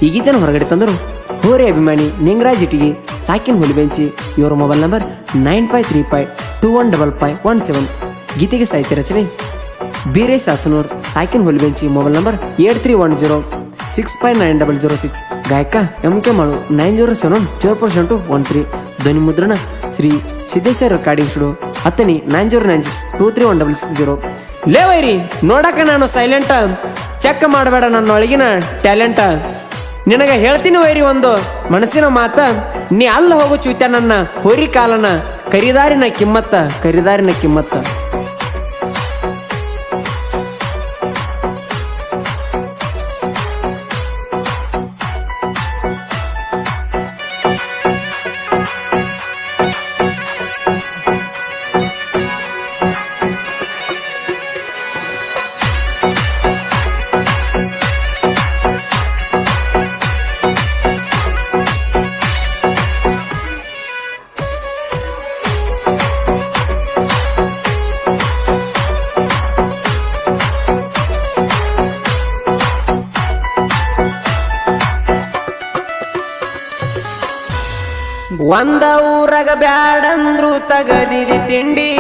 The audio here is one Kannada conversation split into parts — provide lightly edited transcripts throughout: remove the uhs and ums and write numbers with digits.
ಈ ಗೀತೆಯನ್ನು ಹೊರಗಡೆ ತಂದರು ಹೋರೆ ಅಭಿಮಾನಿ ನಿಂಗರಾಜ್ ಇಟಿಗಿ ಸಾಕಿನ್ ಹುಲಿಬೆಂಚಿ. ಇವರ ಮೊಬೈಲ್ ನಂಬರ್ 9535215517. ಗೀತೆಗೆ ಸಾಹಿತ್ಯ ರಚನೆ ಬೀರೇಶ್ ಸಾಸನೂರ್ ಸಾಕಿನ್ ಹುಲಿಬೆಂಚಿ. Mobile number 8310659006. ಗಾಯಕ MK ಮಾಳು 9071044213. ಧ್ವನಿ ಮುದ್ರಣ ಶ್ರೀ ಸಿದ್ದೇಶ್ವರ ರೆಕಾರ್ಡಿಂಗ್ ಸ್ಟುಡಿಯೋ ಹತ್ತನಿ 9096231660. ಲೇ ವೈರಿ ನೋಡಕ ನಾನು ಸೈಲೆಂಟ್, ಚೆಕ್ ಮಾಡಬೇಡ ನನ್ನ ಒಳಗಿನ ಟ್ಯಾಲೆಂಟ್. ನಿನಗ ಹೇಳ್ತೀನಿ ವೈರಿ ಒಂದು ಮನಸ್ಸಿನ ಮಾತ, ನೀ ಅಲ್ಲ ಹೋಗು ಚೂತ್ಯ ನನ್ನ ಹೋರಿ ಕಾಲನ, ಕರಿದಾರಿನ ಕಿಮ್ಮತ್ತ ಕರಿದಾರಿನ ಕಿಮ್ಮತ್ತ. ಒಂದ ಊರಗ ಬ್ಯಾಡಂದ್ರು ತಗದಿದಿ ತಿಂಡಿ,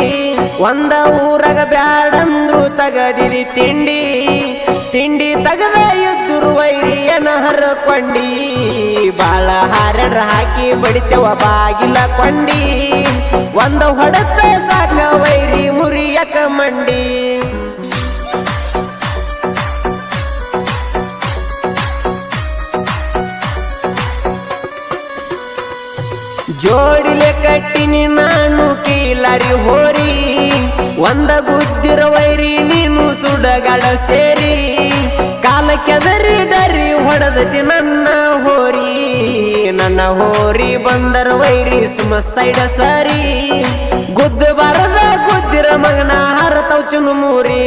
ಒಂದ ಊರಗ ಬ್ಯಾಡಂದ್ರು ತಗದಿದಿ ತಿಂಡಿ. ತಿಂಡಿ ತಗದ ಎದ್ದುರು ವೈರಿಯನ ಹರಕೊಂಡಿ, ಬಾಳ ಹಾರಡ್ರ ಹಾಕಿ ಬಡಿತೆವ ಬಾಗಿಲ ಕೊಂಡಿ. ಒಂದ ಹೊಡೆತ ಸಾಕ ವೈರಿ ಮುರಿಯಕ ಮಂಡಿ. ಜೋಡಿಲೆ ಕಟ್ಟಿನಿ ನಾನು ಕೀಲಾರಿ ಹೋರಿ, ಒಂದ ಗುದ್ದಿರ ವೈರಿ ನೀನು ಸುಡಗಾಡ ಸೇರಿ. ಕಾಲ ಕೆದರಿ ದರಿ ಹೊಡೆದತಿ ನನ್ನ ಹೋರಿ, ನನ್ನ ಹೋರಿ ಬಂದರ ವೈರಿ ಸುಮ ಸೈಡ ಸರಿ. ಗುದ್ದ ಬರದ ಗುದ್ದಿರ ಮಗನ ಹರತವ್ ಚುನು ಮೂರಿ.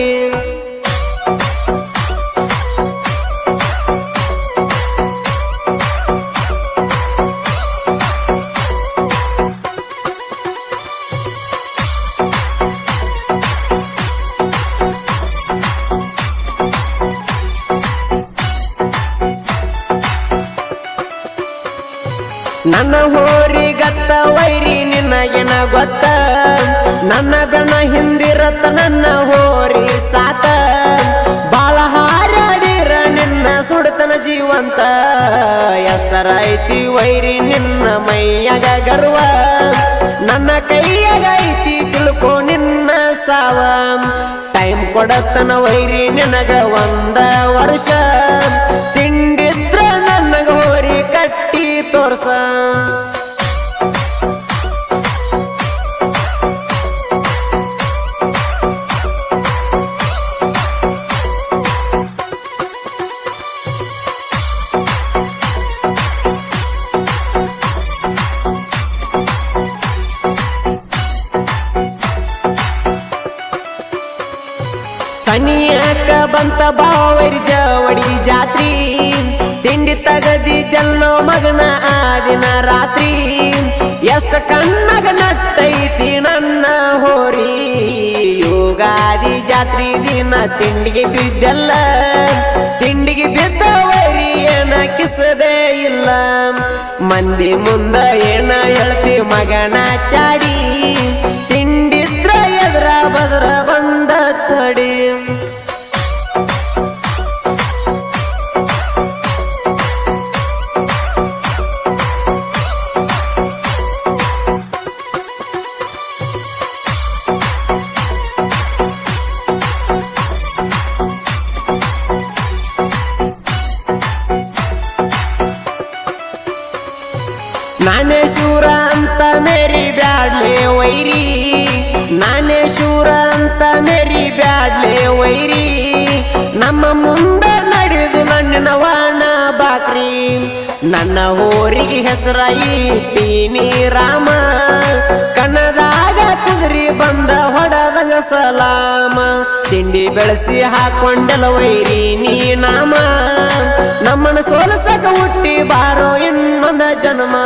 ನನ್ನ ಹೋರಿ ಗತ್ತ ವೈರಿ ನಿನಗೇನ ಗೊತ್ತ, ನನ್ನ ಬೆಣ ಹಿಂದಿರತ್ತ ನನ್ನ ಹೋರಿ ಸಾತ. ಬಾಳ ಹಾರಾಡಿರ ನಿನ್ನ ಸುಡತನ ಜೀವಂತ, ಎಷ್ಟರ ಐತಿ ವೈರಿ ನಿನ್ನ ಮೈಯಾಗ ಗರ್ವ. ನನ್ನ ಕೈಯಾಗ ಐತಿ ತಿಳ್ಕೊ ನಿನ್ನ ಸಾವ, ಟೈಮ್ ಕೊಡತನ ವೈರಿ ನಿನಗ ಒಂದ ವರ್ಷ. ತಿಂಡಿದ್ರ ನನಗ ಹೋರಿ ಕಟ್ಟಿ ತೋರ್ಸ. ಸನಿಯಾಕ ಬಂತ ಬಾವರಿ ಜವಡಿ ಜಾತ್ರಿ, ತಿಂಡಿ ತಗದಿದ್ದೆಲ್ಲೋ ಮಗನ ಆ ದಿನ ರಾತ್ರಿ. ಎಷ್ಟ ಕಣ್ಣಗ ನಟ್ಟೈತಿ ನನ್ನ ಹೋರಿ, ಯುಗಾದಿ ಜಾತ್ರಿ ದಿನ ತಿಂಡಿಗೆ ಬಿದ್ದೆಲ್ಲ. ತಿಂಡಿಗೆ ಬಿದ್ದ ವೈರಿ ಏನ ಕಿಸದೇ ಇಲ್ಲ, ಮಂದಿ ಮುಂದ ಏನ ಹೇಳ್ತಿ ಮಗನ ಚಾಡಿ. ತಿಂಡಿದ್ರ ಎದ್ರ ಬದ್ರ ಬಂದ ತಡಿ. ನಾನೇ ಶೂರ ಅಂತ ಮೇರಿ ಬ್ಯಾಡ್ಲೆ ವೈರಿ, ನಾನೇ ಶೂರ ಅಂತ ಮೇರಿ ಬ್ಯಾಡ್ಲೆ ವೈರಿ. ನಮ್ಮ ಮುಂದ ನಡೆದು ನನ್ನಿನ ವಾಣ ಬಾಕ್ರಿ, ನನ್ನ ಹೋರಿಗೆ ಹೆಸರ ಇಟ್ಟೀನಿ ರಾಮ. ಕನ್ನದಾಗ ಕುದುರಿ ಬಂದ ಹೊಡದಂಗ ಸಲಾಮ, ತಿಂಡಿ ಬೆಳೆಸಿ ಹಾಕೊಂಡೆಲ ವೈರಿ ನೀ ನಾಮ. ನಮ್ಮನ ಸೋಲಸಕ ಹುಟ್ಟಿ ಬಾರೋ ಇನ್ನೊಂದ ಜನ್ಮ.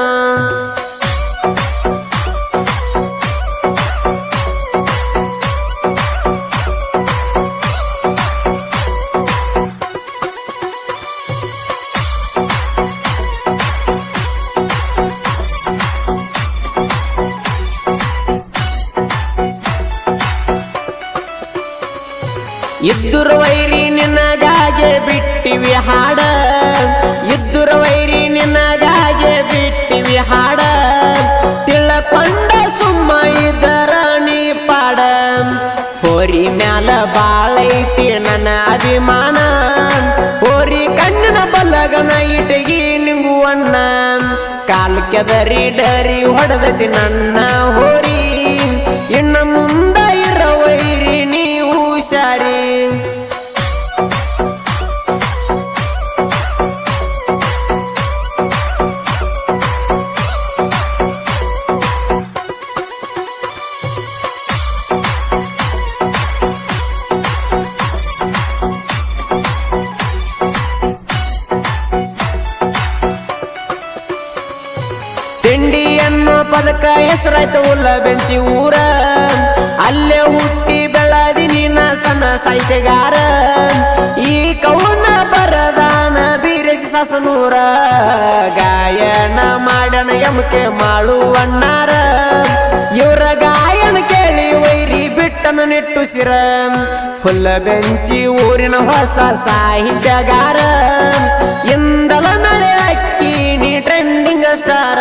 ಬಿಟ್ಟಿವಿ ಹಾಡ ಇದ್ದುರ ವೈರಿ ನಿನಗಾಗೆ ಬಿಟ್ಟಿವಿ ಹಾಡ ತಿಳಕೊಂಡ ಸುಮ್ಮ ಇದರ ನೀ ಪಾಡ ಹೋರಿ ಮ್ಯಾಲ ಬಾಳೈತಿ ನನ್ನ ಅಭಿಮಾನ ಹೋರಿ ಕಣ್ಣಿನ ಬಲ್ಲಗನ ಇಟಗಿ ನಿಂಗುವಣ್ಣ ಕಾಲ್ ಕೆದರಿ ಡರಿ ಹೊಡೆದತಿ ನನ್ನ ಹೋರಿ ಇನ್ನ ಮುಂದ ಇರೋ ವೈರಿ ನೀವು ಹುಷಾರಿ ತಿಂಡಿ ಅನ್ನೋ ಪದಕ ಹೆಸರಾಯ್ತು ಉಲ್ಲ ಬೆಂಚಿ ಊರ ಅಲ್ಲೇ ಹುಟ್ಟಿ ಬೆಳದಿ ನೀನ ಸಣ್ಣ ಸಾಹಿತ್ಯಗಾರ ಈ ಕವನ ಬರದಾನ ಬೀರೇಶ್ ಸಾಸನೂರ ಗಾಯನ ಮಾಡಣ ಎಮಕೆ ಮಾಳುವಣ್ಣಾರ ಇವರ ಗಾಯನ ಕೇಳಿ ವೈರಿ ಬಿಟ್ಟನ ನಿಟ್ಟುಸಿರ ಹುಲ್ಲ ಬೆಂಚಿ ಊರಿನ ಹೊಸ ಸಾಹಿತ್ಯಗಾರ ಇಂದಲ ನಳೆ ಅಕ್ಕಿ ನೀ ಟ್ರೆಂಡಿಂಗ್ ಸ್ಟಾರ